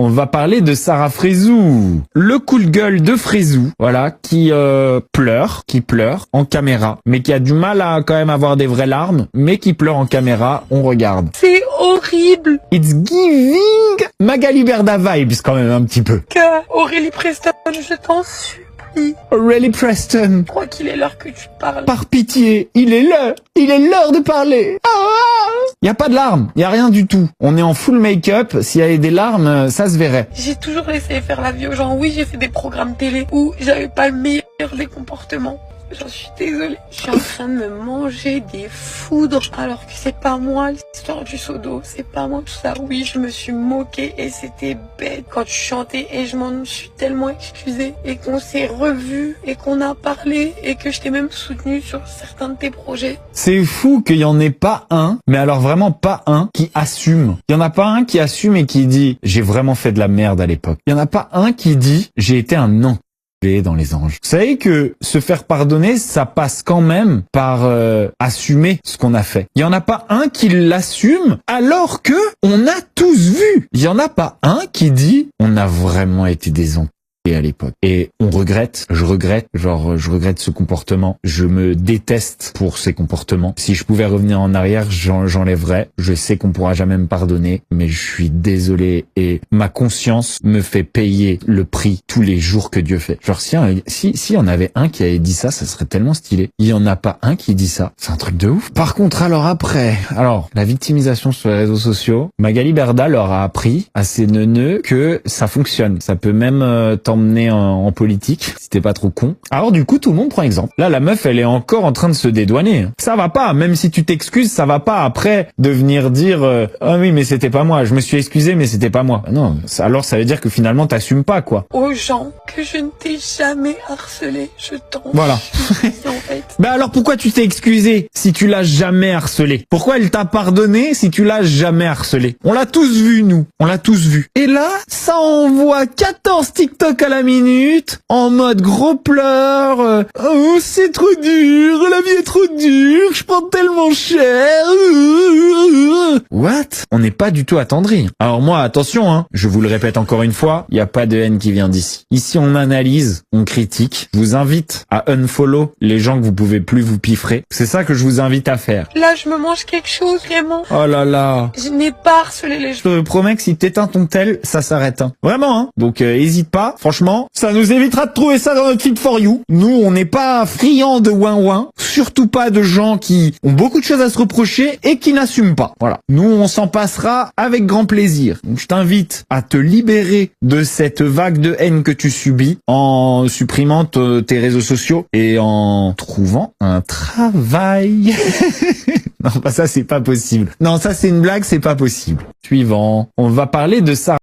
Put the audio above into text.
On va parler de Sarah Frézou, le cool girl de Frézou, voilà, qui pleure en caméra, mais qui a du mal à quand même avoir des vraies larmes, mais qui pleure en caméra, on regarde. C'est horrible. It's giving Magali Berda vibes quand même un petit peu. Aurélie Preston, je t'en supplie. Aurélie Preston. Je crois qu'il est l'heure que tu parles. Par pitié, il est l'heure de parler. Y a pas de larmes, y a rien du tout. On est en full make-up, s'il y avait des larmes, ça se verrait. J'ai toujours essayé de faire la vie aux gens. Oui, j'ai fait des programmes télé où j'avais pas le meilleur des comportements. J'en suis désolée. Je suis en train de me manger des foudres alors que c'est pas moi l'histoire du seau d'eau. C'est pas moi tout ça. Oui, je me suis moquée et c'était bête quand tu chantais et je m'en suis tellement excusée et qu'on s'est revus et qu'on a parlé et que je t'ai même soutenue sur certains de tes projets. C'est fou qu'il y en ait pas un, mais alors vraiment pas un qui assume. Il y en a pas un qui assume et qui dit j'ai vraiment fait de la merde à l'époque. Il y en a pas un qui dit j'ai été un enculé dans les anges. Vous savez que se faire pardonner, ça passe quand même par assumer ce qu'on a fait. Il y en a pas un qui l'assume alors que on a tous vu. Il y en a pas un qui dit on a vraiment été des enculés à l'époque. Et on regrette, je regrette ce comportement. Je me déteste pour ces comportements. Si je pouvais revenir en arrière, j'enlèverais. Je sais qu'on pourra jamais me pardonner, mais je suis désolé et ma conscience me fait payer le prix tous les jours que Dieu fait. Genre si y en avait un qui avait dit ça, ça serait tellement stylé. Il y en a pas un qui dit ça. C'est un truc de ouf. Par contre, la victimisation sur les réseaux sociaux, Magali Berda leur a appris à ses neuneux que ça fonctionne. Ça peut même t'emmener en politique si t'es pas trop con. Alors du coup tout le monde prend exemple. Là la meuf elle est encore en train de se dédouaner. Ça va pas, même si tu t'excuses, ça va pas après de venir dire ah oui mais c'était pas moi, je me suis excusé mais c'était pas moi. Non, alors ça veut dire que finalement t'assumes pas quoi. Aux gens que je ne t'ai jamais harcelé, je t'en Voilà. supplie en fait. Bah alors pourquoi tu t'es excusé si tu l'as jamais harcelé? Pourquoi elle t'a pardonné si tu l'as jamais harcelé? On l'a tous vu nous, on l'a tous vu. Et là, ça envoie 14 TikTok à la minute, en mode gros pleurs, oh c'est trop dur, la vie est trop dure, je prends tellement cher. What? On n'est pas du tout attendri. Alors moi, attention, hein, je vous le répète encore une fois, il n'y a pas de haine qui vient d'ici. Ici on analyse, on critique. Je vous invite à unfollow les gens que vous pouvez plus vous piffrer. C'est ça que je vous invite à faire. Là, je me mange quelque chose, vraiment. Oh là là. Je n'ai pas harcelé les gens. Je te promets que si t'éteins ton tel, ça s'arrête. Hein. Vraiment, hein. Donc hésite pas. Franchement, ça nous évitera de trouver ça dans notre feed for you. Nous, on n'est pas friands de ouin-ouin. Surtout pas de gens qui ont beaucoup de choses à se reprocher et qui n'assument pas. Voilà. Nous, on s'en passera avec grand plaisir. Donc, je t'invite à te libérer de cette vague de haine que tu subis en supprimant tes réseaux sociaux et en trouvant un travail. Non, bah ça, c'est pas possible. Non, ça, c'est une blague, c'est pas possible. Suivant. On va parler de ça.